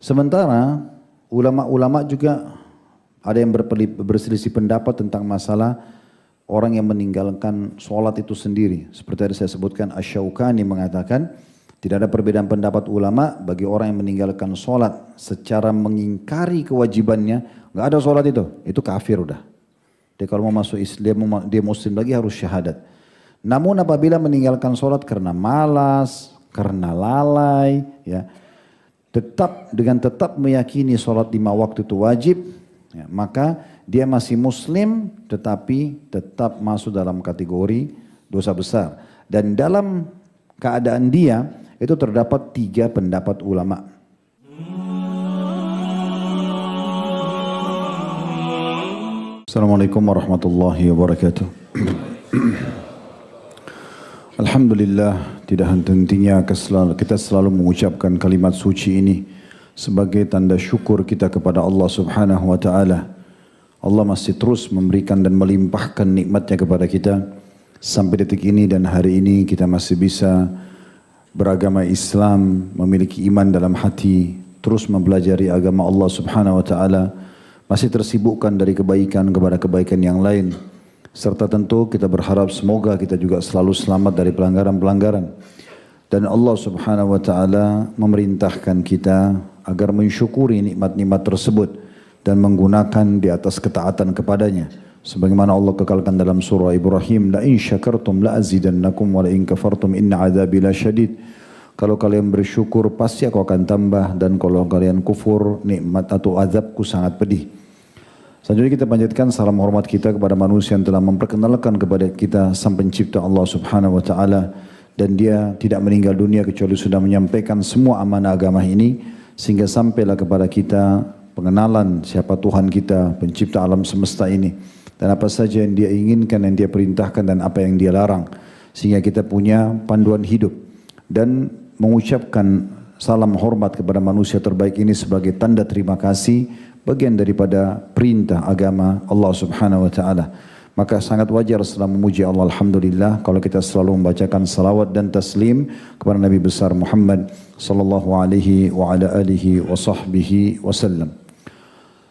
Sementara ulama-ulama juga ada yang berselisih pendapat tentang masalah orang yang meninggalkan sholat itu sendiri. Seperti yang saya sebutkan, Asy-Syaukani mengatakan tidak ada perbedaan pendapat ulama bagi orang yang meninggalkan sholat secara mengingkari kewajibannya. Nggak ada sholat itu kafir udah. Dia kalau mau masuk Islam, dia muslim lagi harus syahadat. Namun apabila meninggalkan sholat karena malas, karena lalai, ya, tetap meyakini sholat 5 waktu itu wajib, ya, maka dia masih muslim tetapi tetap masuk dalam kategori dosa besar. Dan dalam keadaan dia itu terdapat 3 pendapat ulama. Assalamualaikum warahmatullahi wabarakatuh. Alhamdulillah, tidak henti-hentinya kita selalu mengucapkan kalimat suci ini sebagai tanda syukur kita kepada Allah Subhanahu wa taala. Allah masih terus memberikan dan melimpahkan nikmatnya kepada kita sampai detik ini, dan hari ini kita masih bisa beragama Islam, memiliki iman dalam hati, terus mempelajari agama Allah Subhanahu wa taala, masih tersibukkan dari kebaikan kepada kebaikan yang lain. Serta tentu kita berharap semoga kita juga selalu selamat dari pelanggaran-pelanggaran. Dan Allah Subhanahu wa taala memerintahkan kita agar mensyukuri nikmat-nikmat tersebut dan menggunakan di atas ketaatan kepadanya. Sebagaimana Allah kekalkan dalam surah Ibrahim, la in syakartum la azidannakum wa la in kafartum inna adzabi lasyadid. Kalau kalian bersyukur pasti aku akan tambah, dan kalau kalian kufur nikmat atau azabku sangat pedih. Selanjutnya kita panjatkan salam hormat kita kepada manusia yang telah memperkenalkan kepada kita sang pencipta Allah Subhanahu wa taala, dan dia tidak meninggal dunia kecuali sudah menyampaikan semua amanah agama ini, sehingga sampailah kepada kita pengenalan siapa Tuhan kita, pencipta alam semesta ini, dan apa saja yang dia inginkan, yang dia perintahkan, dan apa yang dia larang, sehingga kita punya panduan hidup. Dan mengucapkan salam hormat kepada manusia terbaik ini sebagai tanda terima kasih, bagian daripada perintah agama Allah Subhanahu wa taala. Maka sangat wajar setelah memuji Allah, alhamdulillah, kalau kita selalu membacakan salawat dan taslim kepada Nabi besar Muhammad sallallahu alaihi wa ala alihi wa sahbihi wasallam.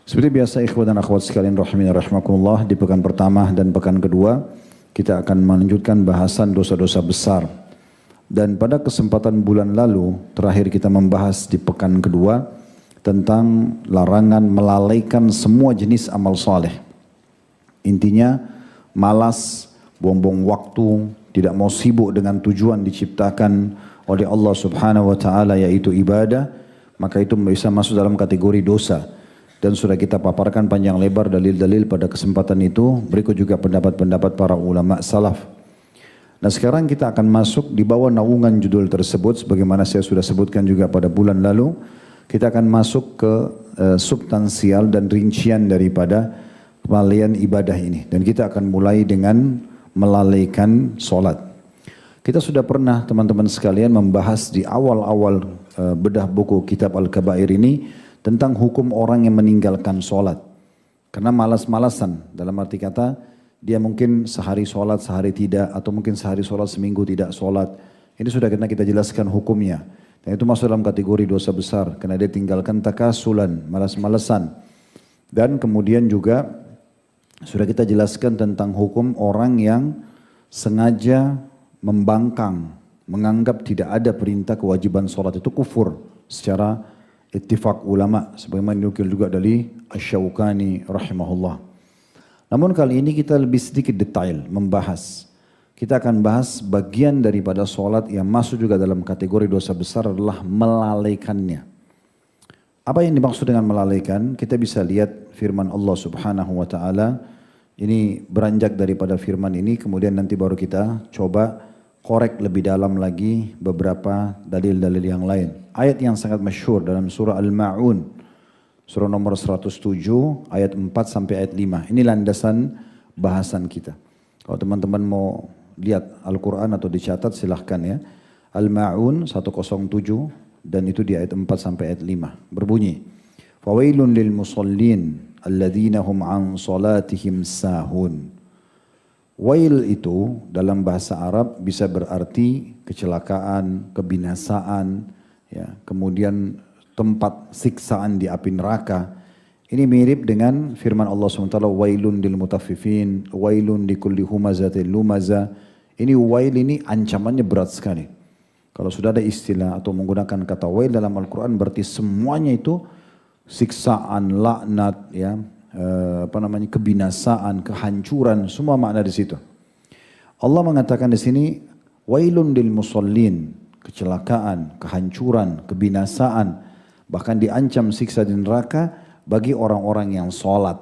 Seperti biasa ikhwan dan akhwat sekalian rahimani rahimakumullah, di pekan pertama dan pekan kedua kita akan melanjutkan bahasan dosa-dosa besar. Dan pada kesempatan bulan lalu terakhir kita membahas di pekan kedua tentang larangan melalaikan semua jenis amal saleh. Intinya malas, buang-buang waktu, tidak mau sibuk dengan tujuan diciptakan oleh Allah Subhanahu wa taala yaitu ibadah, maka itu bisa masuk dalam kategori dosa. Dan sudah kita paparkan panjang lebar dalil-dalil pada kesempatan itu. Berikut juga pendapat-pendapat para ulama salaf. Nah, sekarang kita akan masuk di bawah naungan judul tersebut sebagaimana saya sudah sebutkan juga pada bulan lalu. Kita akan masuk ke substansial dan rincian daripada kelalaian ibadah ini. Dan kita akan mulai dengan melalaikan sholat. Kita sudah pernah teman-teman sekalian membahas di awal-awal bedah buku kitab Al-Kabair ini tentang hukum orang yang meninggalkan sholat. Karena malas-malasan, dalam arti kata dia mungkin sehari sholat, sehari tidak, atau mungkin sehari sholat, seminggu tidak sholat. Ini sudah kita jelaskan hukumnya. Dan itu masuk dalam kategori dosa besar karena dia tinggalkan takasulan, malas-malasan. Dan kemudian juga sudah kita jelaskan tentang hukum orang yang sengaja membangkang, menganggap tidak ada perintah kewajiban sholat, itu kufur secara ittifaq ulama. Sebagaimana dinukil juga dari Asy-Syaukani rahimahullah. Namun kali ini kita lebih sedikit detail membahas. Kita akan bahas bagian daripada sholat yang masuk juga dalam kategori dosa besar adalah melalaikannya. Apa yang dimaksud dengan melalaikan? Kita bisa lihat firman Allah Subhanahu wa taala. Ini beranjak daripada firman ini, kemudian nanti baru kita coba korek lebih dalam lagi beberapa dalil-dalil yang lain. Ayat yang sangat masyhur dalam surah Al-Ma'un, surah nomor 107 ayat 4 sampai ayat 5. Ini landasan bahasan kita. Kalau teman-teman mau lihat Al-Quran atau dicatat silahkan ya. Al-Ma'un 107 dan itu di ayat 4 sampai ayat 5. Berbunyi, Fawailun lil musallin alladzina hum an salatihim sahun. Wail itu dalam bahasa Arab bisa berarti kecelakaan, kebinasaan, ya, kemudian tempat siksaan di api neraka. Ini mirip dengan firman Allah SWT, wailun lil mutaffifin, wailun likulli humazatin lumaza. Ini wail ini ancamannya berat sekali. Kalau sudah ada istilah atau menggunakan kata wail dalam Al-Quran berarti semuanya itu siksaan, laknat, ya, kebinasaan, kehancuran, semua makna di situ. Allah mengatakan di sini wailun lil musallin, kecelakaan, kehancuran, kebinasaan, bahkan diancam siksa di neraka bagi orang-orang yang sholat.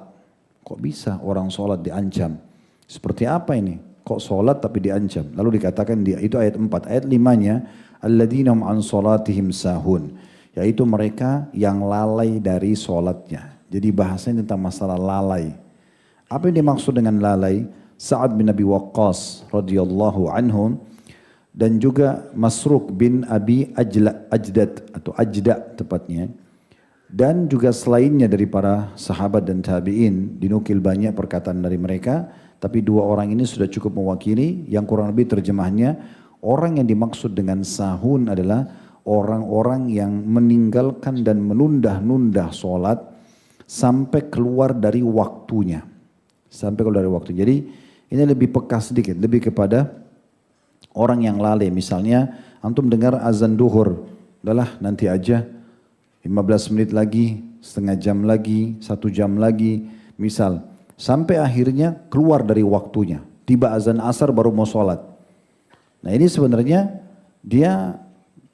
Kok bisa orang sholat diancam? Seperti apa ini? Kok sholat tapi diancam? Lalu dikatakan itu ayat 4. Ayat 5-nya, alladzina hum an sholatihim sahun, yaitu mereka yang lalai dari sholatnya. Jadi bahasanya tentang masalah lalai. Apa yang dimaksud dengan lalai? Sa'ad bin Abi Waqqas radhiyallahu anhum dan juga Masruq bin Abi Ajdad atau Ajda tepatnya, dan juga selainnya dari para sahabat dan tabi'in, dinukil banyak perkataan dari mereka, tapi dua orang ini sudah cukup mewakili. Yang kurang lebih terjemahnya, orang yang dimaksud dengan sahun adalah orang-orang yang meninggalkan dan menunda-nunda sholat sampai keluar dari waktunya. Sampai keluar dari waktu. Jadi ini lebih peka sedikit, lebih kepada orang yang lalai. Misalnya antum dengar azan duhur, udahlah nanti aja, 15 menit lagi, setengah jam lagi, 1 jam lagi, misal. Sampai akhirnya keluar dari waktunya. Tiba azan asar baru mau sholat. Nah ini sebenarnya dia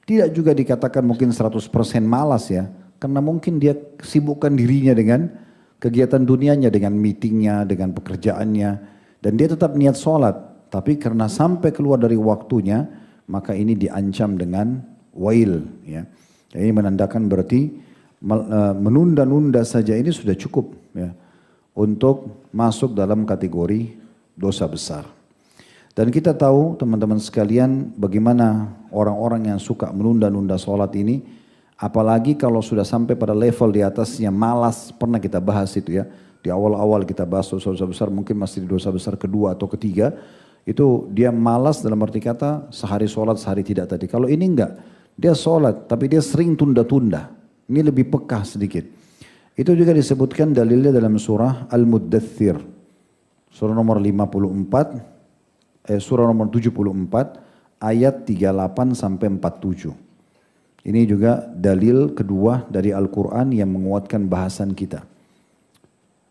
tidak juga dikatakan mungkin 100% malas ya. Karena mungkin dia sibukkan dirinya dengan kegiatan dunianya, dengan meetingnya, dengan pekerjaannya. Dan dia tetap niat sholat. Tapi karena sampai keluar dari waktunya, maka ini diancam dengan wail. Ya. Ini menandakan berarti menunda-nunda saja ini sudah cukup ya, untuk masuk dalam kategori dosa besar. Dan kita tahu teman-teman sekalian bagaimana orang-orang yang suka menunda-nunda sholat ini, apalagi kalau sudah sampai pada level di atasnya malas, pernah kita bahas itu ya. Di awal-awal kita bahas dosa-dosa besar, mungkin masih di dosa besar kedua atau ketiga, itu dia malas dalam arti kata sehari sholat sehari tidak tadi. Kalau ini enggak, dia sholat tapi dia sering tunda-tunda. Ini lebih peka sedikit. Itu juga disebutkan dalilnya dalam surah Al-Muddathir. Surah nomor 54, surah nomor 74 ayat 38 sampai 47. Ini juga dalil kedua dari Al-Quran yang menguatkan bahasan kita.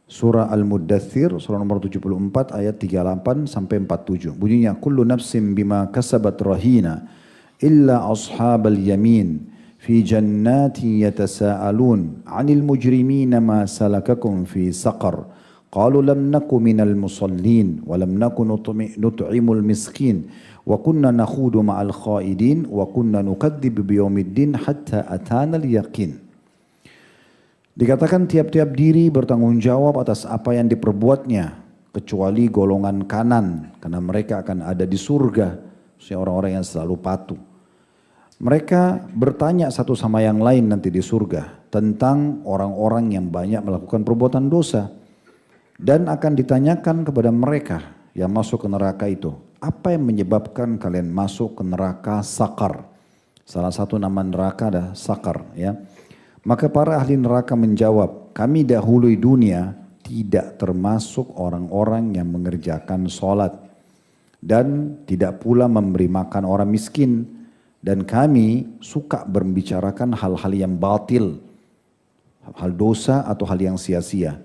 Surah Al-Muddathir, surah nomor 74 ayat 38 sampai 47. Bunyinya, kullu nafsin bima kasabat rahina illa ashabal yamin fi jannatin yatasaalun 'anil mujrimina ma salakakum fi saqar. Qalu lam naku minal musallin wa lam naku nut'imul miskin wa kunna nakhudu ma'al khaidin wa kunna nukadzibu biyaumiddin hatta atana al-yaqin. Dikatakan tiap-tiap diri bertanggung jawab atas apa yang diperbuatnya, kecuali golongan kanan, karena mereka akan ada di surga, maksudnya orang-orang yang selalu patuh. Mereka bertanya satu sama yang lain nanti di surga tentang orang-orang yang banyak melakukan perbuatan dosa. Dan akan ditanyakan kepada mereka yang masuk ke neraka itu, apa yang menyebabkan kalian masuk ke neraka Sakar? Salah satu nama neraka adalah Sakar ya. Maka para ahli neraka menjawab, kami dahului dunia tidak termasuk orang-orang yang mengerjakan sholat. Dan tidak pula memberi makan orang miskin. Dan kami suka membicarakan hal-hal yang batil. Hal dosa atau hal yang sia-sia.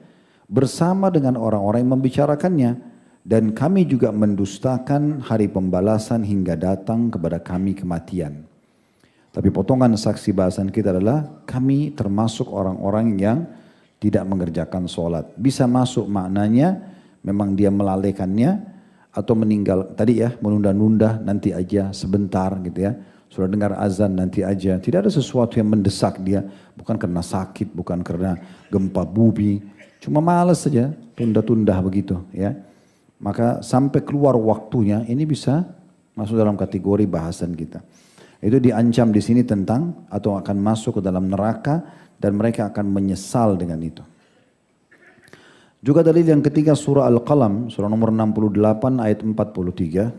Bersama dengan orang-orang yang membicarakannya. Dan kami juga mendustakan hari pembalasan hingga datang kepada kami kematian. Tapi potongan saksi bahasan kita adalah kami termasuk orang-orang yang tidak mengerjakan sholat. Bisa masuk maknanya memang dia melalaikannya atau meninggal. Tadi ya menunda-nunda nanti aja sebentar gitu ya. Sudah dengar azan nanti aja. Tidak ada sesuatu yang mendesak dia. Bukan karena sakit, bukan karena gempa bumi. Cuma malas saja tunda-tunda begitu ya. Maka sampai keluar waktunya ini bisa masuk dalam kategori bahasan kita. Itu diancam di sini tentang atau akan masuk ke dalam neraka dan mereka akan menyesal dengan itu. Juga dalil yang ketiga surah Al-Qalam, surah nomor 68 ayat 43.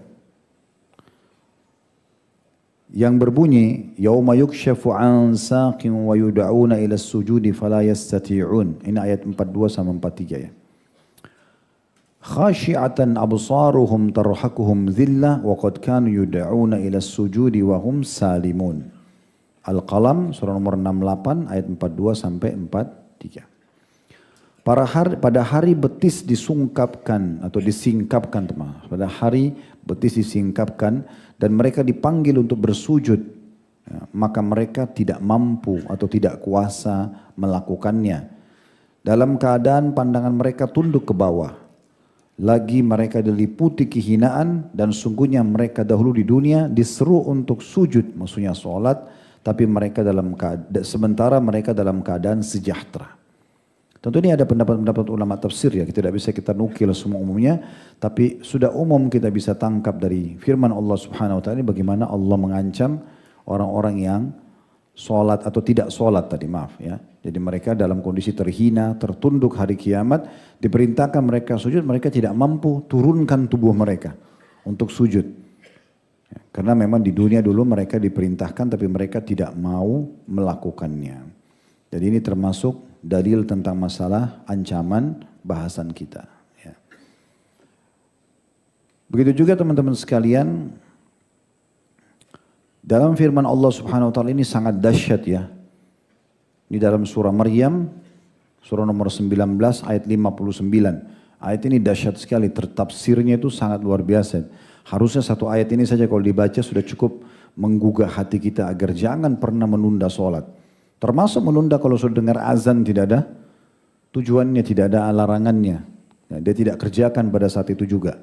yang berbunyi yauma yukshafu an saqin wa yud'auna ila sujudi fala yastati'un. Ini ayat 42 sama 43 ya. Khashi'atan absaruhum tarhaquhum dhillah wa qad kanu yud'auna ila sujudi wa hum salimun. Al-Qalam surah nomor 68 ayat 42 sampai 43. Pada hari betis disingkapkan atau disingkapkan teman. Pada hari betis disingkapkan dan mereka dipanggil untuk bersujud, ya, maka mereka tidak mampu atau tidak kuasa melakukannya. Dalam keadaan pandangan mereka tunduk ke bawah. Lagi mereka diliputi kehinaan dan sungguhnya mereka dahulu di dunia diseru untuk sujud, maksudnya sholat, tapi mereka sementara mereka dalam keadaan sejahtera. Tentu ini ada pendapat-pendapat ulama tafsir ya, tidak bisa kita nukil semua umumnya, tapi sudah umum kita bisa tangkap dari firman Allah Subhanahu wa taala bagaimana Allah mengancam orang-orang yang sholat atau tidak sholat tadi, maaf ya. Jadi mereka dalam kondisi terhina, tertunduk hari kiamat, diperintahkan mereka sujud, mereka tidak mampu turunkan tubuh mereka untuk sujud. Ya, karena memang di dunia dulu mereka diperintahkan tapi mereka tidak mau melakukannya. Jadi ini termasuk dalil tentang masalah ancaman bahasan kita. Ya. Begitu juga teman-teman sekalian, dalam firman Allah Subhanahu wa taala ini sangat dahsyat ya. Di dalam surah Maryam, surah nomor 19 ayat 59. Ayat ini dahsyat sekali, tertafsirnya itu sangat luar biasa. Harusnya satu ayat ini saja kalau dibaca sudah cukup menggugah hati kita agar jangan pernah menunda sholat. Termasuk menunda kalau sudah dengar azan tidak ada tujuannya, tidak ada larangannya. Ya, dia tidak kerjakan pada saat itu juga.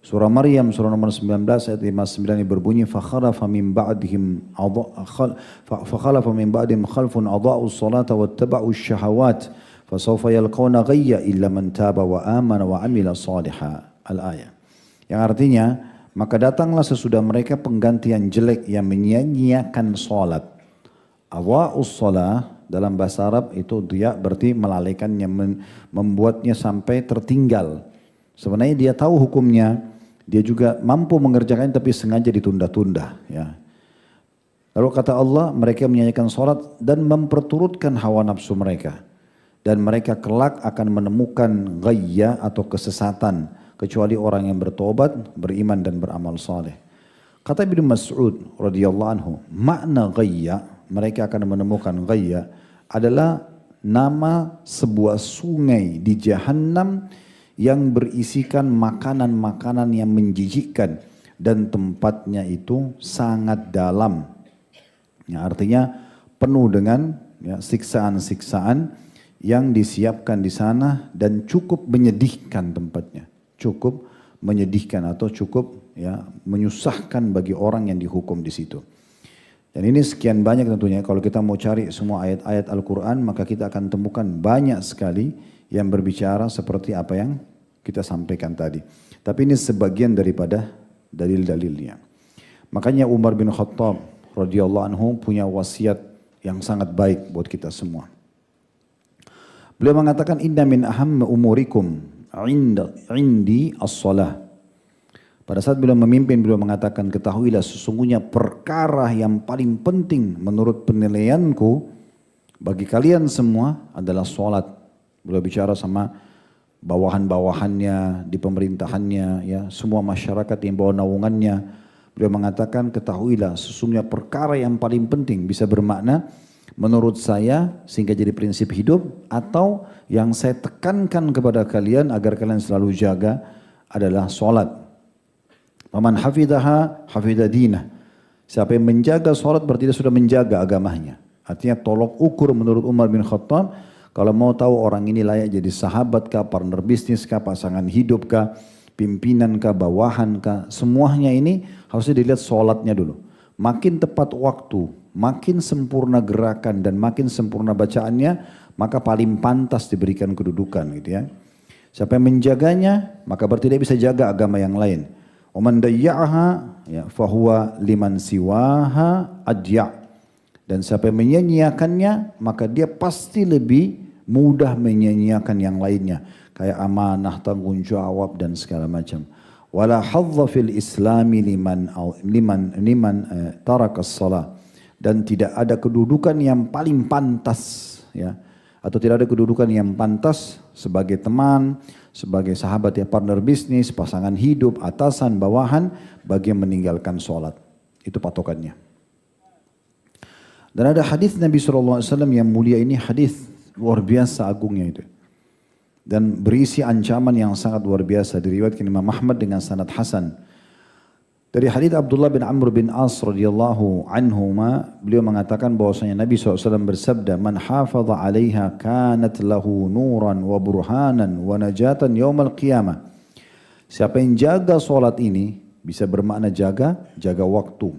Surah Maryam surah nomor 19 ayat 59 ini berbunyi fakhalafa min ba'dihim khalfun adha'u sholata wattaba'u syahawat fasawfa yalqawna ghayya illa man taba wa amana wa amila shaliha. Al-ayat. Yang artinya maka datanglah sesudah mereka penggantian jelek yang menyia-nyiakan salat. Adha'us shalah dalam bahasa Arab itu dia berarti melalaikannya, membuatnya sampai tertinggal. Sebenarnya dia tahu hukumnya, dia juga mampu mengerjakannya tapi sengaja ditunda-tunda. Ya. Lalu kata Allah, mereka menyanyikan sholat dan memperturutkan hawa nafsu mereka. Dan mereka kelak akan menemukan ghayya atau kesesatan. Kecuali orang yang bertobat, beriman dan beramal saleh. Kata Ibnu Mas'ud radhiyallahu anhu, makna ghayya, mereka akan menemukan ghayya adalah nama sebuah sungai di Jahannam yang berisikan makanan-makanan yang menjijikkan dan tempatnya itu sangat dalam. Ya, artinya penuh dengan ya, siksaan-siksaan yang disiapkan di sana dan cukup menyedihkan tempatnya. Cukup menyedihkan atau cukup ya, menyusahkan bagi orang yang dihukum di situ. Dan ini sekian banyak tentunya, kalau kita mau cari semua ayat-ayat Al-Quran maka kita akan temukan banyak sekali yang berbicara seperti apa yang kita sampaikan tadi. Tapi ini sebagian daripada dalil-dalilnya. Makanya Umar bin Khattab radhiyallahu anhu punya wasiat yang sangat baik buat kita semua. Beliau mengatakan inna min ahammi umurikum indi as-salah. Pada saat beliau memimpin, beliau mengatakan, ketahuilah sesungguhnya perkara yang paling penting menurut penilaianku bagi kalian semua adalah sholat. Beliau bicara sama bawahan-bawahannya, di pemerintahannya, ya semua masyarakat yang bawa naungannya. Beliau mengatakan, ketahuilah sesungguhnya perkara yang paling penting bisa bermakna menurut saya sehingga jadi prinsip hidup, atau yang saya tekankan kepada kalian agar kalian selalu jaga adalah sholat. Faman hafidaha hafidha dinah. Siapa yang menjaga sholat berarti dia sudah menjaga agamanya. Artinya tolok ukur menurut Umar bin Khattab. Kalau mau tahu orang ini layak jadi sahabat kah, partner bisnis kah, pasangan hidup kah, pimpinan kah, bawahan kah. Semuanya ini harusnya dilihat sholatnya dulu. Makin tepat waktu, makin sempurna gerakan dan makin sempurna bacaannya, maka paling pantas diberikan kedudukan gitu ya. Siapa yang menjaganya, maka berarti dia bisa jaga agama yang lain. Waman dayya'aha ya fahuwa liman siwaha adya'. Dan siapa yang menyia-nyiakannya maka dia pasti lebih mudah menyia-nyiakan yang lainnya, kayak amanah, tanggung jawab dan segala macam. wala hadza fil islami liman taraka as-shalah, dan tidak ada kedudukan yang paling pantas, ya, atau tidak ada kedudukan yang pantas sebagai teman, sebagai sahabat, ya, partner bisnis, pasangan hidup, atasan, bawahan bagi yang meninggalkan sholat. Itu patokannya. Dan ada hadis Nabi SAW yang mulia ini, hadis luar biasa agungnya itu, dan berisi ancaman yang sangat luar biasa, diriwayatkan Imam Ahmad dengan sanad hasan. Dari hadits Abdullah bin Amr bin As radhiyallahu anhuma, beliau mengatakan bahwasanya Nabi SAW bersabda, "Man hafadha 'alaiha kanat lahu nuran wa burhanan wa najatan yaumal qiyamah." Siapa yang jaga solat ini, bisa bermakna jaga waktu.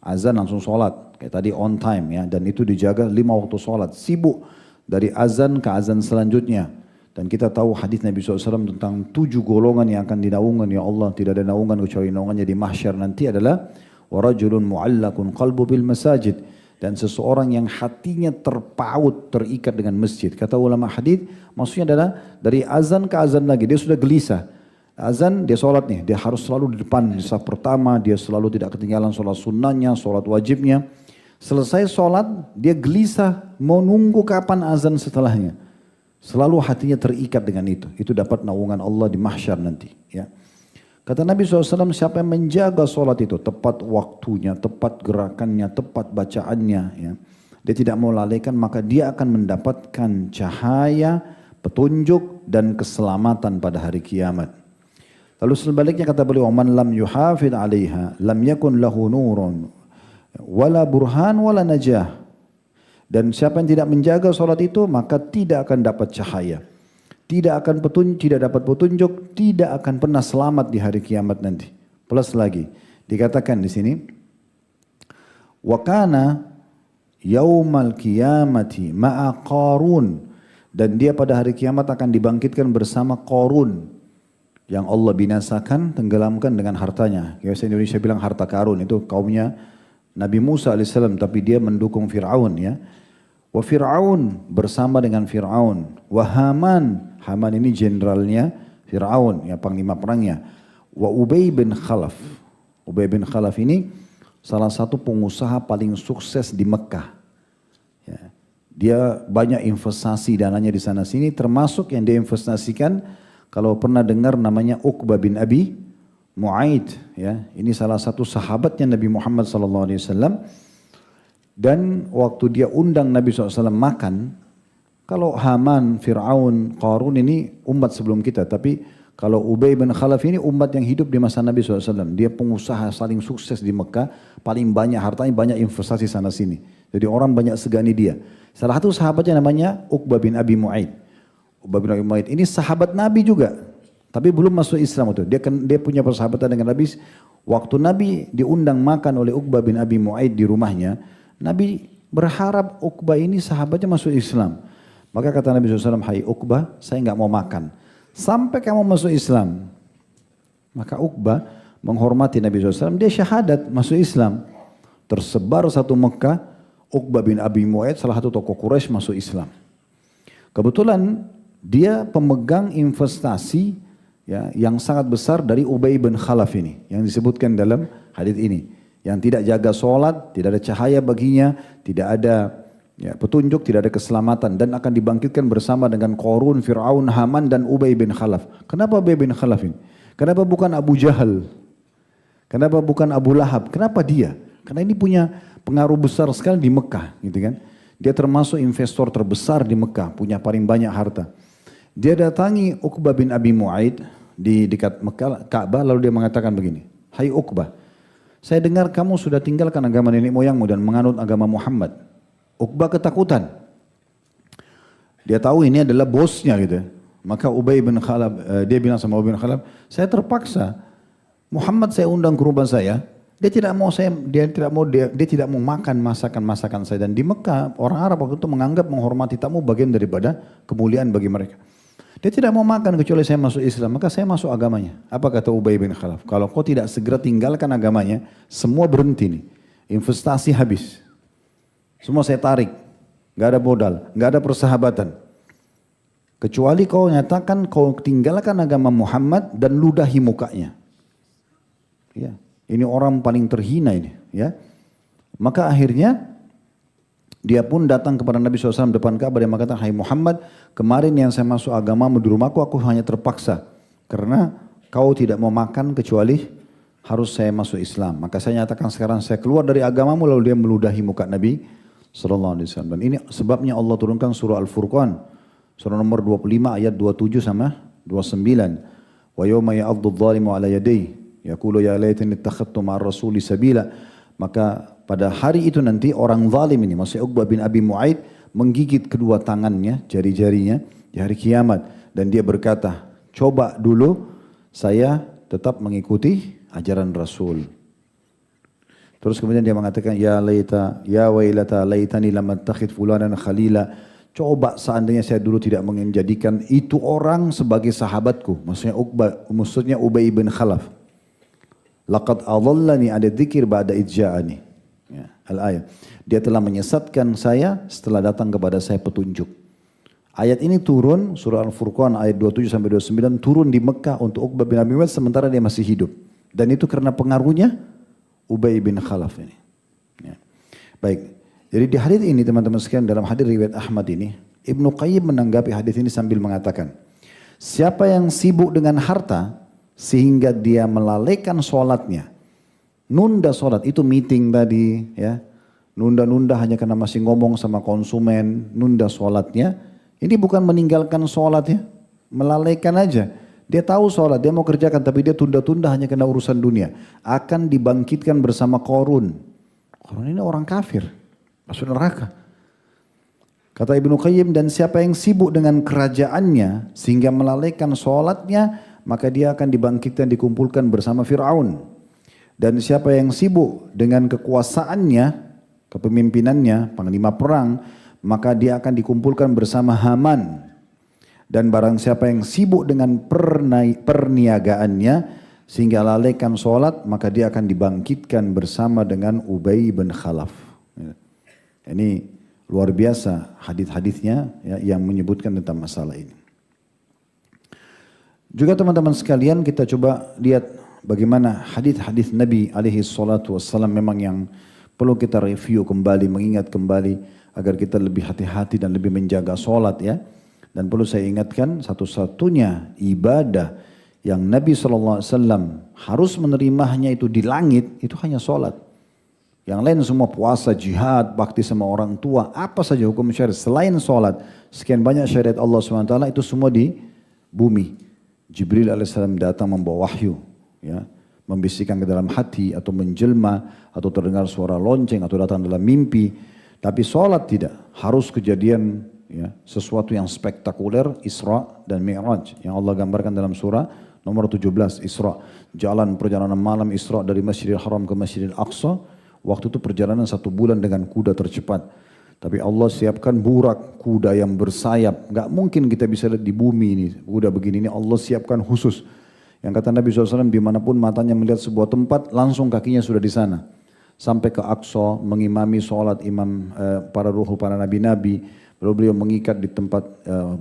Azan langsung solat, kayak tadi on time, ya, dan itu dijaga 5 waktu solat, sibuk dari azan ke azan selanjutnya. Dan kita tahu hadis Nabi SAW tentang 7 golongan yang akan dinaungan, ya Allah, tidak ada naungan kecuali naungannya di mahsyar nanti adalah warajulun mu'allakun qalbu bil masajid, dan seseorang yang hatinya terpaut, terikat dengan masjid. Kata ulama hadis, maksudnya adalah dari azan ke azan lagi dia sudah gelisah. Azan dia sholat nih, dia harus selalu di depan di saf pertama, dia selalu tidak ketinggalan sholat sunnahnya, sholat wajibnya. Selesai sholat dia gelisah mau nunggu kapan azan setelahnya. Selalu hatinya terikat dengan itu. Itu dapat naungan Allah di mahsyar nanti. Ya. Kata Nabi SAW, siapa yang menjaga sholat itu, tepat waktunya, tepat gerakannya, tepat bacaannya, ya, dia tidak mau lalaikan, maka dia akan mendapatkan cahaya, petunjuk dan keselamatan pada hari kiamat. Lalu sebaliknya kata beliau, man lam yuhafid 'alaiha lam yakun lahu nurun wala burhan wala najah. Dan siapa yang tidak menjaga solat itu, maka tidak akan dapat cahaya, tidak akan tidak dapat petunjuk, tidak akan pernah selamat di hari kiamat nanti. Plus lagi dikatakan di sini, wa kana yaumal qiyamati ma'a Qarun, dan dia pada hari kiamat akan dibangkitkan bersama Qarun yang Allah binasakan, tenggelamkan dengan hartanya. Bahasa Indonesia bilang harta karun, itu kaumnya Nabi Musa alaihissalam, tapi dia mendukung Fir'aun, ya. Wa Fir'aun bersama dengan Fir'aun. Wa Haman, Haman ini jenderalnya Fir'aun, ya, panglima perangnya. Wa Ubay bin Khalaf. Ubay bin Khalaf ini salah satu pengusaha paling sukses di Mekah. Ya. Dia banyak investasi dananya di sana sini, termasuk yang dia investasikan, kalau pernah dengar namanya Uqbah bin Abi Mu'aid, ya, ini salah satu sahabatnya Nabi Muhammad SAW. Dan waktu dia undang Nabi SAW makan, kalau Haman, Fir'aun, Qarun ini umat sebelum kita, tapi kalau Ubay bin Khalaf ini umat yang hidup di masa Nabi SAW. Dia pengusaha saling sukses di Mekah, paling banyak hartanya, banyak investasi sana sini. Jadi orang banyak segani dia. Salah satu sahabatnya namanya Uqbah bin Abi Mu'aid. Uqbah bin Abi Mu'aid ini sahabat Nabi juga, tapi belum masuk Islam itu. Dia punya persahabatan dengan Nabi. Waktu Nabi diundang makan oleh Uqbah bin Abi Mu'aid di rumahnya, Nabi berharap Uqbah ini sahabatnya masuk Islam. Maka kata Nabi SAW, hai Uqbah, saya nggak mau makan sampai kamu masuk Islam. Maka Uqbah menghormati Nabi SAW, dia syahadat masuk Islam. Tersebar satu Mekah, Uqbah bin Abi Mu'aid salah satu tokoh Quraisy masuk Islam. Kebetulan dia pemegang investasi, ya, yang sangat besar dari Ubay bin Khalaf ini, yang disebutkan dalam hadis ini, yang tidak jaga sholat, tidak ada cahaya baginya, tidak ada, ya, petunjuk, tidak ada keselamatan, dan akan dibangkitkan bersama dengan Qarun, Fir'aun, Haman, dan Ubay bin Khalaf. Kenapa Ubay bin Khalaf ini? Kenapa bukan Abu Jahal? Kenapa bukan Abu Lahab? Kenapa dia? Karena ini punya pengaruh besar sekali di Mekah, gitu kan? Dia termasuk investor terbesar di Mekah, punya paling banyak harta. Dia datangi Uqbah bin Abi Mu'aid di dekat Mekah, Ka'bah, lalu dia mengatakan begini, hai Uqbah, saya dengar kamu sudah tinggalkan agama nenek moyangmu dan menganut agama Muhammad. Uqbah ketakutan. Dia tahu ini adalah bosnya gitu. Maka Ubay bin Khalaf, dia bilang sama Ubay bin Khalaf, saya terpaksa, Muhammad saya undang ke rumah saya, dia tidak mau makan masakan saya. Dan di Mekah orang Arab waktu itu menganggap menghormati tamu bagian daripada kemuliaan bagi mereka. Dia tidak mau makan kecuali saya masuk Islam, maka saya masuk agamanya. Apa kata Ubay bin Khalaf? Kalau kau tidak segera tinggalkan agamanya, semua berhenti nih. Investasi habis. Semua saya tarik. Gak ada modal, gak ada persahabatan. Kecuali kau nyatakan kau tinggalkan agama Muhammad dan ludahi mukanya. Ya, ini orang paling terhina ini. Ya, maka akhirnya dia pun datang kepada Nabi SAW depan Ka'bah dan mengatakan, hai Muhammad, kemarin yang saya masuk agamamu di rumahku, aku hanya terpaksa. Karena kau tidak mau makan kecuali harus saya masuk Islam. Maka saya nyatakan sekarang saya keluar dari agamamu, lalu dia meludahi muka Nabi SAW. Dan ini sebabnya Allah turunkan surah Al-Furqan. Surah nomor 25 ayat 27 sama 29. Wa yawma ya'addu dhalimu ala yadayhi yaqulu ya laitani ittakhadtu ma'ar rasuli sabila. Maka pada hari itu nanti orang zalim ini, maksudnya Uqbah bin Abi Mu'aid, menggigit kedua tangannya, jari-jarinya di hari kiamat. Dan dia berkata, coba dulu saya tetap mengikuti ajaran Rasul. Terus kemudian dia mengatakan, ya wailata laitani lam attakhidh fulanan khalila. Coba seandainya saya dulu tidak menjadikan itu orang sebagai sahabatku. Maksudnya Ubay bin Khalaf. Laqad adallani ada dzikir ba'da idja'ani. Ya, al-ayat. Dia telah menyesatkan saya setelah datang kepada saya petunjuk. Ayat ini turun, surah Al-Furqan ayat 27 sampai 29 turun di Mekah untuk Uqbah bin Abi Mu'aid sementara dia masih hidup. Dan itu karena pengaruhnya Ubay bin Khalaf ini. Ya. Baik. Jadi di hadis ini teman-teman sekalian, dalam hadis riwayat Ahmad ini, Ibnu Qayyim menanggapi hadis ini sambil mengatakan, siapa yang sibuk dengan harta sehingga dia melalaikan sholatnya, nunda sholat, itu meeting tadi ya, nunda-nunda hanya karena masih ngomong sama konsumen, nunda sholatnya, ini bukan meninggalkan sholat ya, melalaikan aja. Dia tahu sholat, dia mau kerjakan tapi dia tunda-tunda hanya karena urusan dunia. Akan dibangkitkan bersama Qarun. Qarun ini orang kafir. Masuk neraka. Kata Ibnu Qayyim, dan siapa yang sibuk dengan kerajaannya sehingga melalaikan sholatnya, maka dia akan dibangkitkan, dikumpulkan bersama Fir'aun. Dan siapa yang sibuk dengan kekuasaannya, kepemimpinannya, panglima perang, maka dia akan dikumpulkan bersama Haman. Dan barang siapa yang sibuk dengan perniagaannya sehingga lalaikan sholat, maka dia akan dibangkitkan bersama dengan Ubay bin Khalaf. Ini luar biasa hadis-hadisnya ya, yang menyebutkan tentang masalah ini. Juga teman-teman sekalian, kita coba lihat bagaimana hadis-hadis Nabi alaihi salatu wassalam memang yang perlu kita review kembali, mengingat kembali agar kita lebih hati-hati dan lebih menjaga sholat ya. Dan perlu saya ingatkan, satu-satunya ibadah yang Nabi SAW harus menerimanya itu di langit, itu hanya sholat. Yang lain semua puasa, jihad, bakti sama orang tua, apa saja hukum syariat selain sholat. Sekian banyak syariat Allah SWT itu semua di bumi. Jibril alaihissalam datang membawa wahyu, ya, membisikkan ke dalam hati atau menjelma atau terdengar suara lonceng atau datang dalam mimpi. Tapi sholat tidak, harus kejadian ya, sesuatu yang spektakuler, Isra dan Mi'raj yang Allah gambarkan dalam surah nomor 17 Isra. Jalan perjalanan malam Isra dari Masjidil Haram ke Masjidil Aqsa. Waktu itu perjalanan 1 bulan dengan kuda tercepat. Tapi Allah siapkan burak kuda yang bersayap. Gak mungkin kita bisa lihat di bumi ini. Kuda begini ini Allah siapkan khusus. Yang kata Nabi SAW, dimanapun matanya melihat sebuah tempat, langsung kakinya sudah di sana. Sampai ke Aqsa, mengimami sholat imam para ruhul, para nabi-nabi. Lalu beliau mengikat di tempat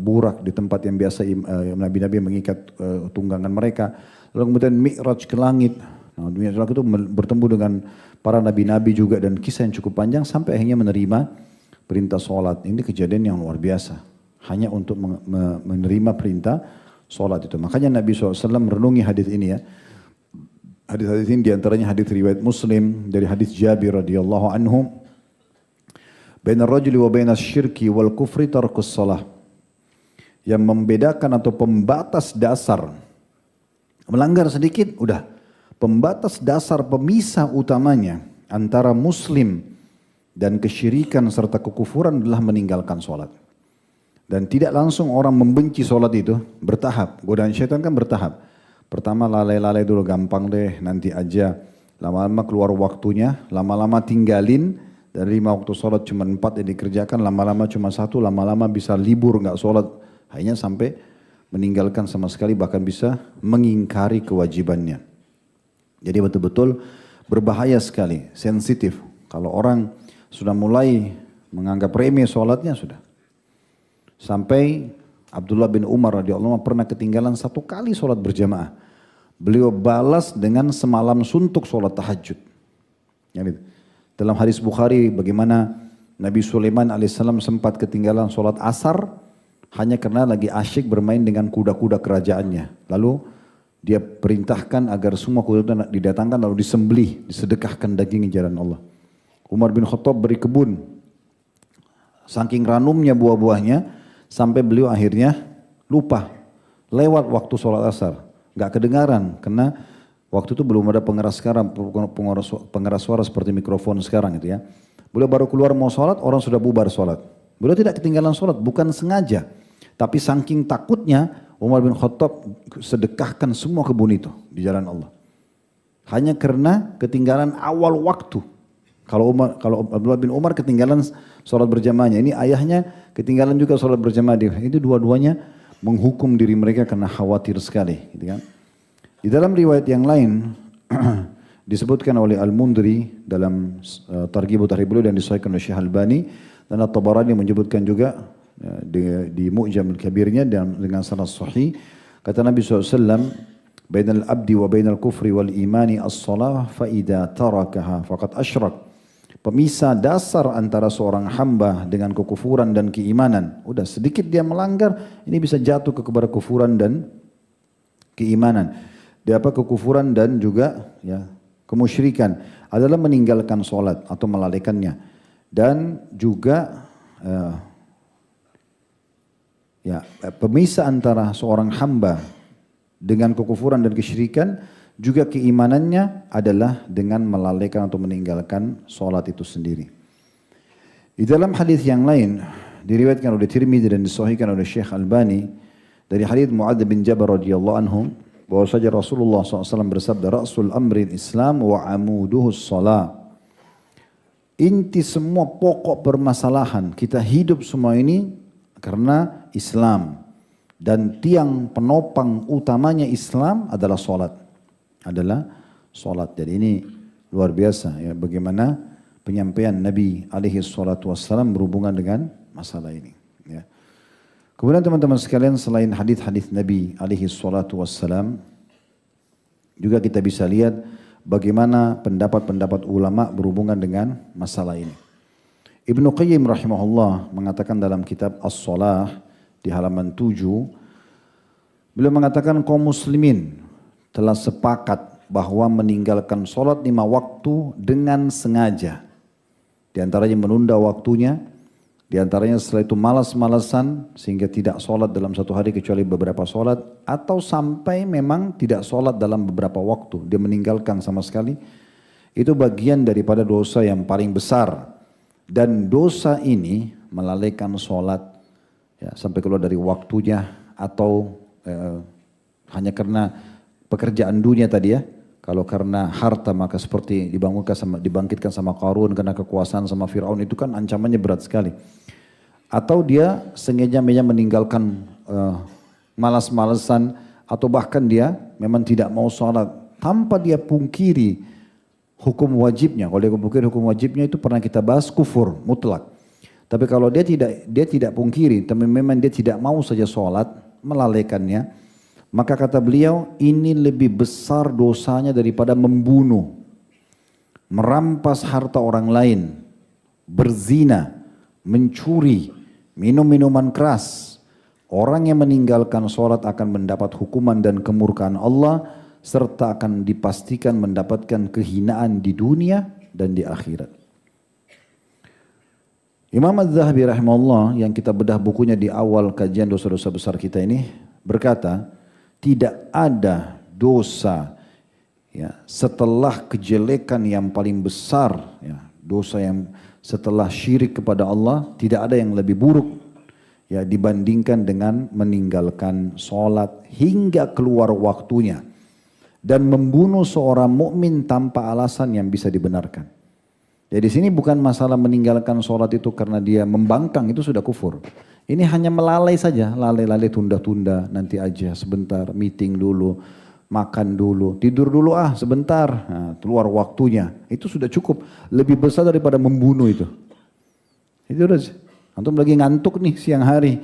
burak, di tempat yang biasa nabi-nabi mengikat tunggangan mereka. Lalu kemudian Mi'raj ke langit. Nah, Mi'raj itu bertemu dengan para nabi-nabi juga dan kisah yang cukup panjang sampai akhirnya menerima perintah sholat. Ini kejadian yang luar biasa. Hanya untuk menerima perintah sholat itu. Makanya Nabi SAW merenungi hadis ini ya. Hadis-hadis ini diantaranya hadis riwayat Muslim dari hadis Jabir radhiyallahu anhu. Baina rajuli wa baina syirki wal kufri tarkus salah. Yang membedakan atau pembatas dasar. Melanggar sedikit, udah. Pembatas dasar pemisah utamanya antara muslim dan kesyirikan serta kekufuran adalah meninggalkan sholat. Dan tidak langsung orang membenci sholat itu, bertahap. Godaan syaitan kan bertahap. Pertama lalai-lalai dulu, gampang deh, nanti aja. Lama-lama keluar waktunya, lama-lama tinggalin. Dari 5 waktu sholat cuma 4 yang dikerjakan, lama-lama cuma 1, lama-lama bisa libur nggak sholat. Hanya sampai meninggalkan sama sekali, bahkan bisa mengingkari kewajibannya. Jadi betul-betul berbahaya sekali, sensitif. Kalau orang sudah mulai menganggap remeh sholatnya sudah. Sampai Abdullah bin Umar radhiyallahu anhu pernah ketinggalan 1 kali sholat berjamaah. beliau balas dengan semalam suntuk sholat tahajud. Yani, dalam hadis Bukhari bagaimana Nabi Sulaiman alaihissalam sempat ketinggalan sholat asar hanya karena lagi asyik bermain dengan kuda-kuda kerajaannya. Lalu dia perintahkan agar semua kuda didatangkan lalu disembelih, disedekahkan daging di jalan Allah. Umar bin Khattab beri kebun, saking ranumnya buah-buahnya sampai beliau akhirnya lupa lewat waktu sholat asar. Gak kedengaran karena waktu itu belum ada pengeras suara seperti mikrofon sekarang gitu ya. Beliau baru keluar mau sholat, orang sudah bubar sholat. Beliau tidak ketinggalan sholat, bukan sengaja. Tapi saking takutnya Umar bin Khattab sedekahkan semua kebun itu di jalan Allah. Hanya karena ketinggalan awal waktu. Kalau Abdullah bin Umar ketinggalan sholat berjamaahnya, ini ayahnya ketinggalan juga sholat berjamaah. Itu dua-duanya menghukum diri mereka karena khawatir sekali. Gitu kan. Di dalam riwayat yang lain disebutkan oleh Al-Mundri dalam Targhib Tarhib beliau dan disahihkan oleh Syekh Albani dan At-Tabarani menyebutkan juga di Mu'jam Al-Kabirnya dengan sanad sahih kata Nabi SAW bainal abdi wa bainal kufri wal imani as-salah fa idza tarakaha faqad asyrak. Pemisah dasar antara seorang hamba dengan kekufuran dan keimanan. Udah sedikit dia melanggar, ini bisa jatuh kepada kekufuran dan keimanan. Dia apa kekufuran dan juga ya kemusyrikan adalah meninggalkan sholat atau melalaikannya. Dan juga pemisah antara seorang hamba dengan kekufuran dan kesyirikan juga keimanannya adalah dengan melalaikan atau meninggalkan sholat itu sendiri. Di dalam hadis yang lain diriwayatkan oleh Tirmidzi dan disahihkan oleh Syekh Albani dari hadis Mu'adz bin Jabal radhiyallahu anhu bahwasanya Rasulullah SAW bersabda Ra'sul amri Islam wa amuduhu shalah. Inti semua pokok permasalahan kita hidup semua ini karena Islam dan tiang penopang utamanya Islam adalah sholat. Jadi ini luar biasa ya bagaimana penyampaian Nabi alaihi salatu wassalam berhubungan dengan masalah ini ya. Kemudian teman-teman sekalian selain hadis-hadis Nabi alaihi salatu wassalam juga kita bisa lihat bagaimana pendapat-pendapat ulama berhubungan dengan masalah ini. Ibnu Qayyim rahimahullah mengatakan dalam kitab As-Shalah di halaman 7 beliau mengatakan kaum muslimin telah sepakat bahwa meninggalkan sholat 5 waktu dengan sengaja. Di antaranya menunda waktunya, di antaranya setelah itu malas-malasan sehingga tidak sholat dalam satu hari kecuali beberapa sholat. Atau sampai memang tidak sholat dalam beberapa waktu, dia meninggalkan sama sekali. Itu bagian daripada dosa yang paling besar. Dan dosa ini melalaikan sholat ya, sampai keluar dari waktunya atau hanya karena pekerjaan dunia tadi ya, kalau karena harta maka seperti dibangkitkan sama Qarun karena kekuasaan sama Fir'aun itu kan ancamannya berat sekali. Atau dia sengaja meninggalkan malas-malasan atau bahkan dia memang tidak mau sholat tanpa dia pungkiri hukum wajibnya. Kalau dia pungkiri hukum wajibnya itu pernah kita bahas kufur mutlak. Tapi kalau dia tidak pungkiri, tapi memang dia tidak mau saja sholat, melalaikannya. Maka kata beliau ini lebih besar dosanya daripada membunuh, merampas harta orang lain, berzina, mencuri, minum minuman keras. Orang yang meninggalkan sholat akan mendapat hukuman dan kemurkaan Allah serta akan dipastikan mendapatkan kehinaan di dunia dan di akhirat. Imam Az-Zahabi rahimahullah yang kita bedah bukunya di awal kajian dosa-dosa besar kita ini berkata, tidak ada dosa ya, setelah kejelekan yang paling besar, ya, dosa yang setelah syirik kepada Allah, tidak ada yang lebih buruk ya, dibandingkan dengan meninggalkan sholat hingga keluar waktunya dan membunuh seorang mukmin tanpa alasan yang bisa dibenarkan. Jadi di sini bukan masalah meninggalkan sholat itu karena dia membangkang, itu sudah kufur. Ini hanya melalai saja, lalai-lalai tunda-tunda, nanti aja sebentar, meeting dulu, makan dulu, tidur dulu sebentar, nah, keluar waktunya. Itu sudah cukup, lebih besar daripada membunuh itu. Itu udah, antum lagi ngantuk nih siang hari,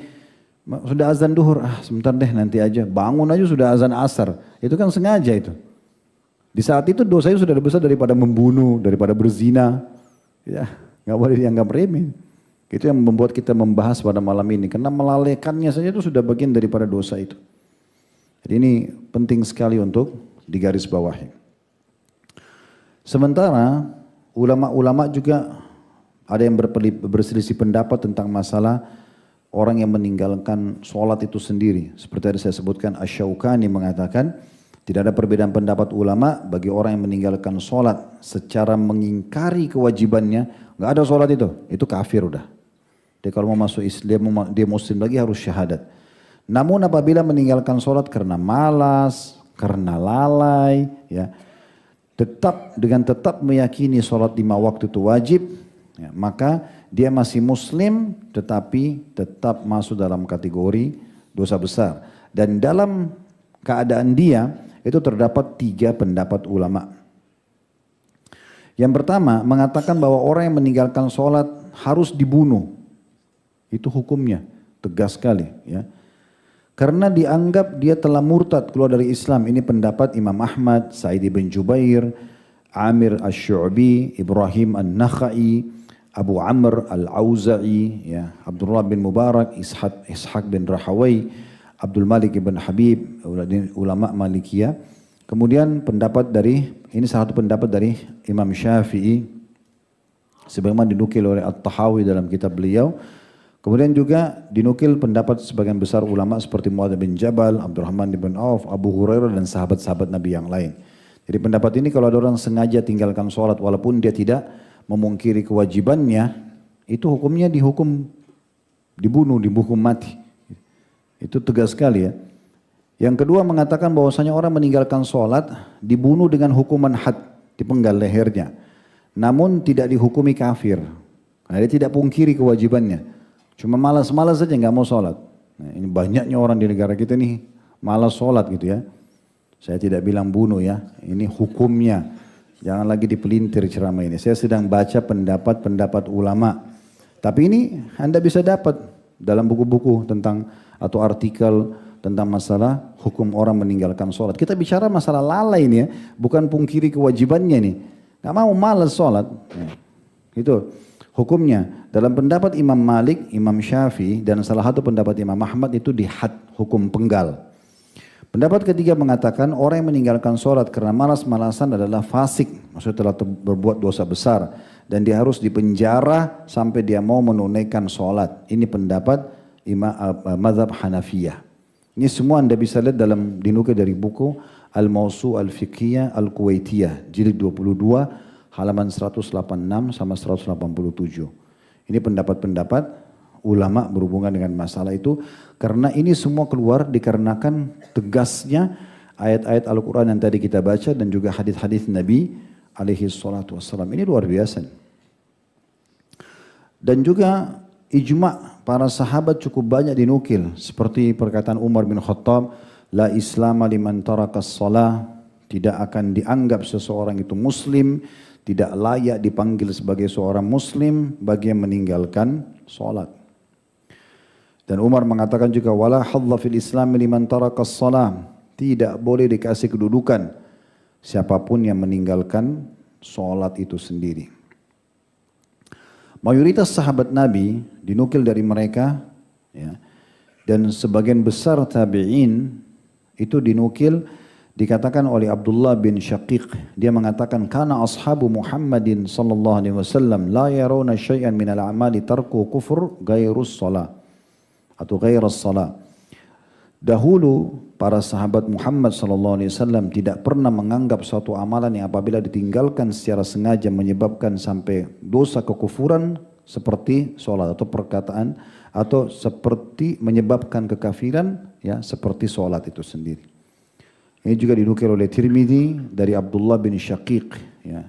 Sudah azan duhur, sebentar deh nanti aja. Bangun aja sudah azan asar. Itu kan sengaja itu. Di saat itu dosanya sudah lebih besar daripada membunuh, daripada berzina. Ya, nggak boleh dianggap remeh. Itu yang membuat kita membahas pada malam ini. Karena melalaikannya saja itu sudah bagian daripada dosa itu. Jadi ini penting sekali untuk digarisbawahi. Sementara ulama-ulama juga ada yang berselisih pendapat tentang masalah orang yang meninggalkan sholat itu sendiri. Seperti yang saya sebutkan, Asy-Syaukani mengatakan tidak ada perbedaan pendapat ulama bagi orang yang meninggalkan sholat secara mengingkari kewajibannya. Nggak ada sholat itu kafir udah. Dia kalau mau masuk Islam, dia muslim lagi harus syahadat. Namun apabila meninggalkan sholat karena malas, karena lalai, ya, tetap meyakini sholat 5 waktu itu wajib, ya, maka dia masih muslim tetapi tetap masuk dalam kategori dosa besar. Dan dalam keadaan dia itu terdapat 3 pendapat ulama. Yang pertama mengatakan bahwa orang yang meninggalkan sholat harus dibunuh. Itu hukumnya tegas sekali, ya. Karena dianggap dia telah murtad keluar dari Islam. Ini pendapat Imam Ahmad, Sa'id bin Jubair, Amir Asy-Syu'bi, Ibrahim An-Nakhai, Abu Amr Al-Auza'i, ya, Abdullah bin Mubarak, Ishaq bin Rahawai, Abdul Malik bin Habib, ulama Malikiyah. Kemudian pendapat dari, ini salah satu pendapat dari Imam Syafi'i, sebagaimana dinukil oleh At-Tahawi dalam kitab beliau. Kemudian juga dinukil pendapat sebagian besar ulama seperti Muadz bin Jabal, Abdurrahman bin Auf, Abu Hurairah dan sahabat-sahabat Nabi yang lain. Jadi pendapat ini kalau ada orang sengaja tinggalkan sholat walaupun dia tidak memungkiri kewajibannya, itu hukumnya dihukum dibunuh mati. Itu tegas sekali, ya. Yang kedua mengatakan bahwasanya orang meninggalkan sholat dibunuh dengan hukuman had, dipenggal lehernya. Namun tidak dihukumi kafir. Karena dia tidak pungkiri kewajibannya. Cuma malas-malas saja nggak mau sholat. Nah, ini banyaknya orang di negara kita nih malas sholat gitu, ya. Saya tidak bilang bunuh, ya. Ini hukumnya. Jangan lagi dipelintir ceramah ini. Saya sedang baca pendapat-pendapat ulama. Tapi ini Anda bisa dapat dalam buku-buku tentang atau artikel tentang masalah hukum orang meninggalkan sholat. Kita bicara masalah lalai ini, ya. Bukan pungkiri kewajibannya nih. Nggak mau malas sholat. Nah, itu hukumnya. Dalam pendapat Imam Malik, Imam Syafi'i dan salah satu pendapat Imam Ahmad itu dihad, hukum penggal. Pendapat ketiga mengatakan orang yang meninggalkan sholat karena malas-malasan adalah fasik, maksudnya telah berbuat dosa besar dan dia harus dipenjara sampai dia mau menunaikan sholat. Ini pendapat mazhab Hanafiyah. Ini semua Anda bisa lihat dalam dinukil dari buku Al-Mawsu' Al-Fiqhiyah Al-Kuwaitiyah jilid 22 halaman 186 sama 187. Ini pendapat-pendapat ulama berhubungan dengan masalah itu. Karena ini semua keluar dikarenakan tegasnya ayat-ayat Al-Quran yang tadi kita baca dan juga hadis-hadis Nabi alaihi salatu wassalam. Ini luar biasa. Dan juga ijma' para sahabat cukup banyak dinukil. Seperti perkataan Umar bin Khattab, la islama liman tarakas shalah, tidak akan dianggap seseorang itu muslim, tidak layak dipanggil sebagai seorang muslim bagi yang meninggalkan sholat. Dan Umar mengatakan juga wala hadza fil Islam liman tarakas shalah, tidak boleh dikasih kedudukan siapapun yang meninggalkan sholat itu sendiri. Mayoritas sahabat Nabi dinukil dari mereka, ya, dan sebagian besar tabi'in itu dinukil. Dikatakan oleh Abdullah bin Syaqiq, dia mengatakan kana ashabu Muhammadin sallallahu alaihi wasallam la yarawna syai'an min al-a'mali tarku kufur ghairus shalah atau ghairus shalah. Dahulu para sahabat Muhammad sallallahu alaihi wasallam tidak pernah menganggap suatu amalan yang apabila ditinggalkan secara sengaja menyebabkan sampai dosa kekufuran seperti salat atau perkataan atau seperti menyebabkan kekafiran, ya, seperti salat itu sendiri. Ini juga dinukil oleh Tirmidzi dari Abdullah bin Syaqiq, ya,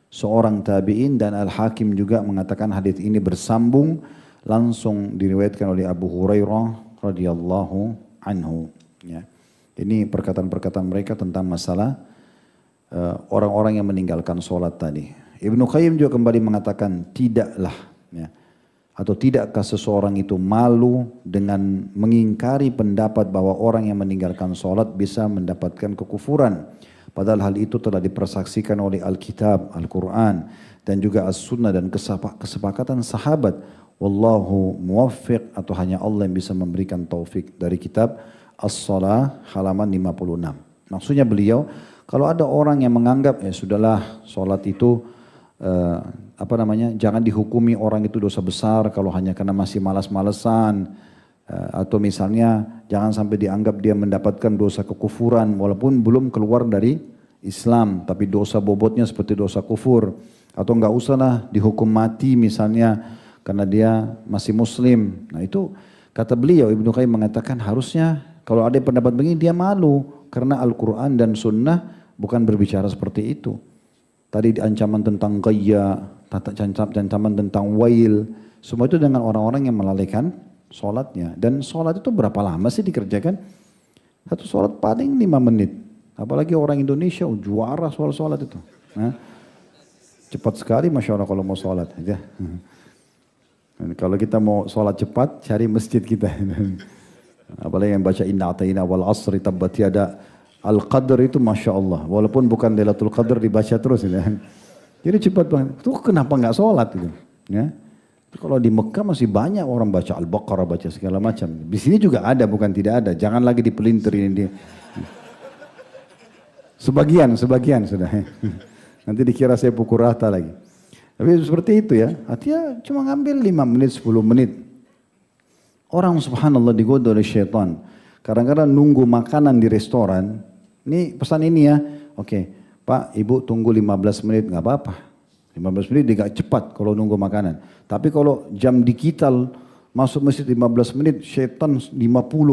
seorang tabi'in, dan Al-Hakim juga mengatakan hadis ini bersambung langsung diriwayatkan oleh Abu Hurairah radhiyallahu anhu, ya. Ini perkataan-perkataan mereka tentang masalah orang-orang yang meninggalkan sholat tadi. Ibnu Qayyim juga kembali mengatakan tidaklah, ya, Atau tidakkah seseorang itu malu dengan mengingkari pendapat bahwa orang yang meninggalkan sholat bisa mendapatkan kekufuran. Padahal hal itu telah dipersaksikan oleh Alkitab, Al-Quran, dan juga As-Sunnah dan kesepakatan sahabat. Wallahu muwaffiq, atau hanya Allah yang bisa memberikan taufik. Dari kitab As-Salah halaman 56. Maksudnya beliau, kalau ada orang yang menganggap ya sudahlah sholat itu jangan dihukumi orang itu dosa besar kalau hanya karena masih malas-malesan, atau misalnya jangan sampai dianggap dia mendapatkan dosa kekufuran walaupun belum keluar dari Islam tapi dosa bobotnya seperti dosa kufur, atau enggak usahlah dihukum mati misalnya karena dia masih muslim. Nah itu kata beliau, Ibnu Qayyim mengatakan harusnya kalau ada pendapat begini dia malu karena Al-Quran dan Sunnah bukan berbicara seperti itu. Tadi ancaman tentang gaya, ancaman tentang wail, semua itu dengan orang-orang yang melalaikan sholatnya. Dan sholat itu berapa lama sih dikerjakan? Satu sholat paling 5 menit. Apalagi orang Indonesia juara soal sholat itu. Nah, cepat sekali Masya Allah kalau mau sholat. Ya. Kalau kita mau sholat cepat, cari masjid kita. Apalagi yang baca inna ata'ina wal asri tabbat yada. Al-Qadr itu Masya Allah. Walaupun bukan Lailatul Qadr dibaca terus. Ya. Jadi cepat banget. Itu kenapa nggak sholat? Gitu. Ya. Kalau di Mekah masih banyak orang baca Al-Baqarah, baca segala macam. Di sini juga ada, bukan tidak ada. Jangan lagi dipelintir ini. Sebagian sudah. Nanti dikira saya pukul rata lagi. Tapi seperti itu ya. Artinya cuma ngambil 5 menit, 10 menit. Orang subhanallah digoda oleh syaitan. Kadang-kadang nunggu makanan di restoran. Ini pesan ini ya. Oke, Pak, Ibu tunggu 15 menit. Nggak apa-apa. 15 menit dia gak cepat kalau nunggu makanan. Tapi kalau jam digital masuk masjid 15 menit, syaitan 50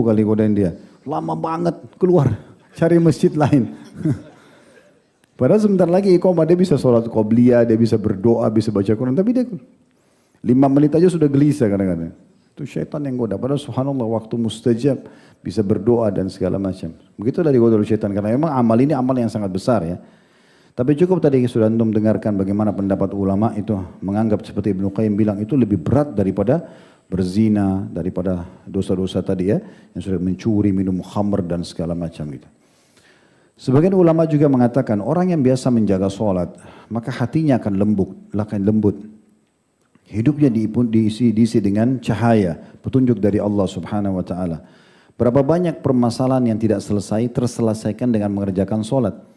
kali godain dia. Lama banget keluar, cari masjid lain. Padahal sebentar lagi iqamah dia bisa sholat qobliyah, dia bisa berdoa, bisa baca Quran. Tapi dia 5 menit aja sudah gelisah kadang-kadang. Itu syaitan yang goda. Padahal subhanallah waktu mustajab, bisa berdoa dan segala macam. Begitu dari goda syaitan. Karena memang amal ini amal yang sangat besar ya. Tapi cukup tadi sudah antum dengarkan bagaimana pendapat ulama itu menganggap seperti Ibnu Qayyim bilang itu lebih berat daripada berzina, daripada dosa-dosa tadi ya, yang sudah mencuri, minum khamr dan segala macam gitu. Sebagian ulama juga mengatakan orang yang biasa menjaga sholat, maka hatinya akan lembut. Hidupnya diisi dengan cahaya, petunjuk dari Allah Subhanahu wa taala. Berapa banyak permasalahan yang tidak terselesaikan dengan mengerjakan sholat.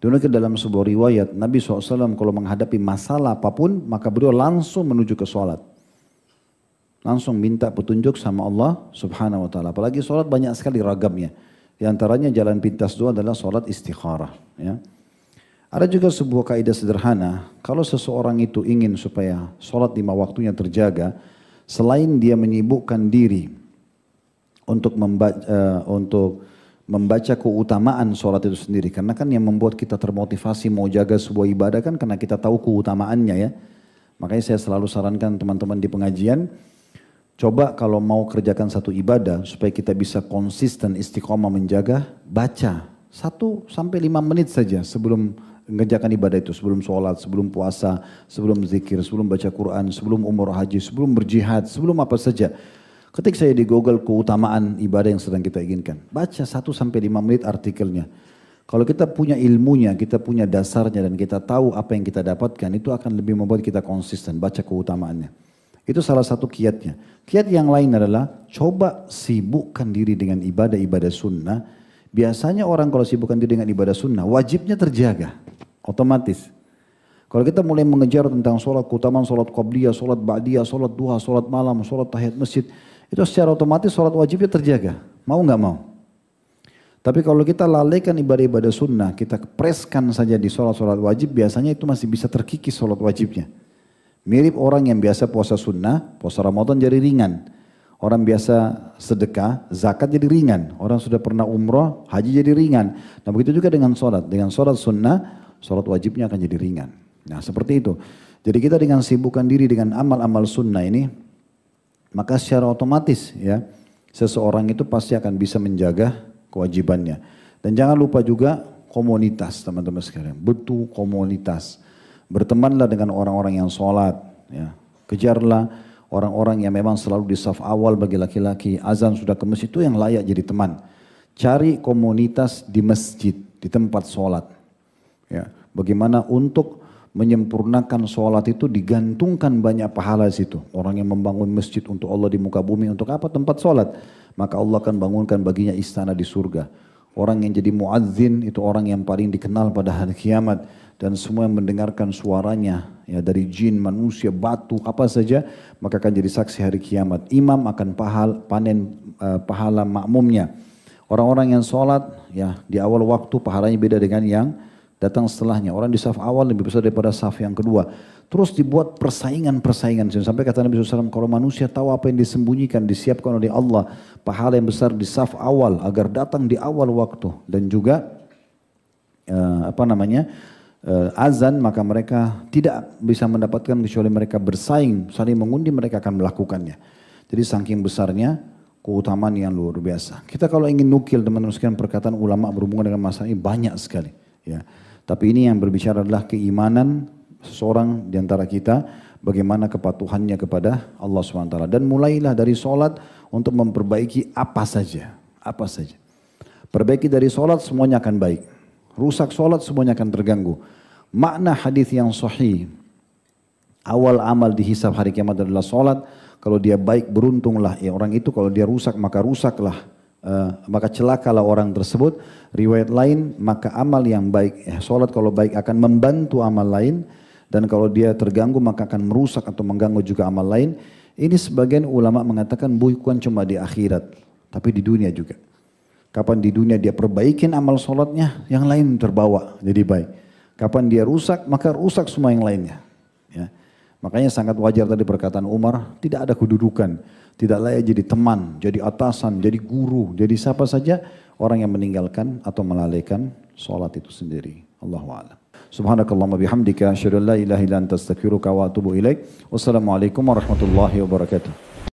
Dulu ke dalam sebuah riwayat, Nabi SAW kalau menghadapi masalah apapun, maka beliau langsung menuju ke sholat. Langsung minta petunjuk sama Allah Subhanahu wa taala. Apalagi sholat banyak sekali ragamnya. Di antaranya jalan pintas dua adalah sholat istikharah. Ya. Ada juga sebuah kaidah sederhana, kalau seseorang itu ingin supaya sholat 5 waktunya terjaga, selain dia menyibukkan diri untuk membaca keutamaan sholat itu sendiri. Karena kan yang membuat kita termotivasi mau jaga sebuah ibadah kan karena kita tahu keutamaannya ya. Makanya saya selalu sarankan teman-teman di pengajian, coba kalau mau kerjakan satu ibadah supaya kita bisa konsisten istiqomah menjaga, baca 1 sampai 5 menit saja sebelum mengerjakan ibadah itu, sebelum sholat, sebelum puasa, sebelum zikir, sebelum baca Quran, sebelum umrah haji, sebelum berjihad, sebelum apa saja. Ketik saya di Google keutamaan ibadah yang sedang kita inginkan. Baca 1 sampai 5 menit artikelnya. Kalau kita punya ilmunya, kita punya dasarnya dan kita tahu apa yang kita dapatkan, itu akan lebih membuat kita konsisten baca keutamaannya. Itu salah satu kiatnya. Kiat yang lain adalah coba sibukkan diri dengan ibadah-ibadah sunnah. Biasanya orang kalau sibukkan diri dengan ibadah sunnah, wajibnya terjaga. Otomatis. Kalau kita mulai mengejar tentang sholat, keutamaan sholat qabliyah, sholat ba'diyah, sholat duha, sholat malam, sholat tahiyat masjid, itu secara otomatis sholat wajibnya terjaga. Mau nggak mau? Tapi kalau kita lalaikan ibadah-ibadah sunnah, kita preskan saja di sholat-sholat wajib, biasanya itu masih bisa terkikis sholat wajibnya. Mirip orang yang biasa puasa sunnah, puasa Ramadan jadi ringan. Orang biasa sedekah, zakat jadi ringan. Orang sudah pernah umroh, haji jadi ringan. Nah begitu juga dengan sholat. Dengan sholat sunnah, sholat wajibnya akan jadi ringan. Nah seperti itu. Jadi kita dengan sibukkan diri dengan amal-amal sunnah ini, maka secara otomatis ya, seseorang itu pasti akan bisa menjaga kewajibannya. Dan jangan lupa juga komunitas teman-teman sekalian. Butuh komunitas. Bertemanlah dengan orang-orang yang sholat. Ya. Kejarlah orang-orang yang memang selalu di saf awal bagi laki-laki, azan sudah ke masjid, itu yang layak jadi teman. Cari komunitas di masjid, di tempat sholat. Ya, bagaimana untuk menyempurnakan sholat itu digantungkan banyak pahala di situ. Orang yang membangun masjid untuk Allah di muka bumi, untuk apa? Tempat sholat. Maka Allah akan bangunkan baginya istana di surga. Orang yang jadi muadzin itu orang yang paling dikenal pada hari kiamat. Dan semua yang mendengarkan suaranya, ya dari jin, manusia, batu, apa saja, maka akan jadi saksi hari kiamat. Imam akan panen pahala makmumnya. Orang-orang yang sholat ya di awal waktu pahalanya beda dengan yang datang setelahnya. Orang di saf awal lebih besar daripada saf yang kedua. Terus dibuat persaingan-persaingan. Sampai kata Nabi SAW, kalau manusia tahu apa yang disembunyikan, disiapkan oleh Allah, pahala yang besar di saf awal, agar datang di awal waktu. Dan juga, azan, maka mereka tidak bisa mendapatkan kecuali mereka bersaing, saling mengundi, mereka akan melakukannya. Jadi saking besarnya, keutamaan yang luar biasa. Kita kalau ingin nukil teman-teman sekalian perkataan ulama berhubungan dengan masalah ini banyak sekali. Ya. Tapi ini yang berbicara adalah keimanan seseorang di antara kita, bagaimana kepatuhannya kepada Allah SWT. Dan mulailah dari sholat untuk memperbaiki apa saja. Apa saja. Perbaiki dari sholat semuanya akan baik. Rusak sholat semuanya akan terganggu. Makna hadis yang sahih, awal amal dihisab hari kiamat adalah sholat. Kalau dia baik beruntunglah ya orang itu, kalau dia rusak maka rusaklah. Maka celakalah orang tersebut. Riwayat lain, maka amal yang baik, sholat kalau baik akan membantu amal lain, dan kalau dia terganggu maka akan merusak atau mengganggu juga amal lain. Ini sebagian ulama mengatakan bukan cuma di akhirat, tapi di dunia juga. Kapan di dunia dia perbaikin amal sholatnya, yang lain terbawa jadi baik. Kapan dia rusak, maka rusak semua yang lainnya. Ya. Makanya sangat wajar tadi perkataan Umar, tidak ada kedudukan. Tidak layak jadi teman, jadi atasan, jadi guru, jadi siapa saja orang yang meninggalkan atau melalaikan sholat itu sendiri. Allahu a'lam. Subhanakallahumma bihamdika asyhadu an la ilaha illa anta astaghfiruka wa atubu ilaik. Wassalamualaikum warahmatullahi wabarakatuh.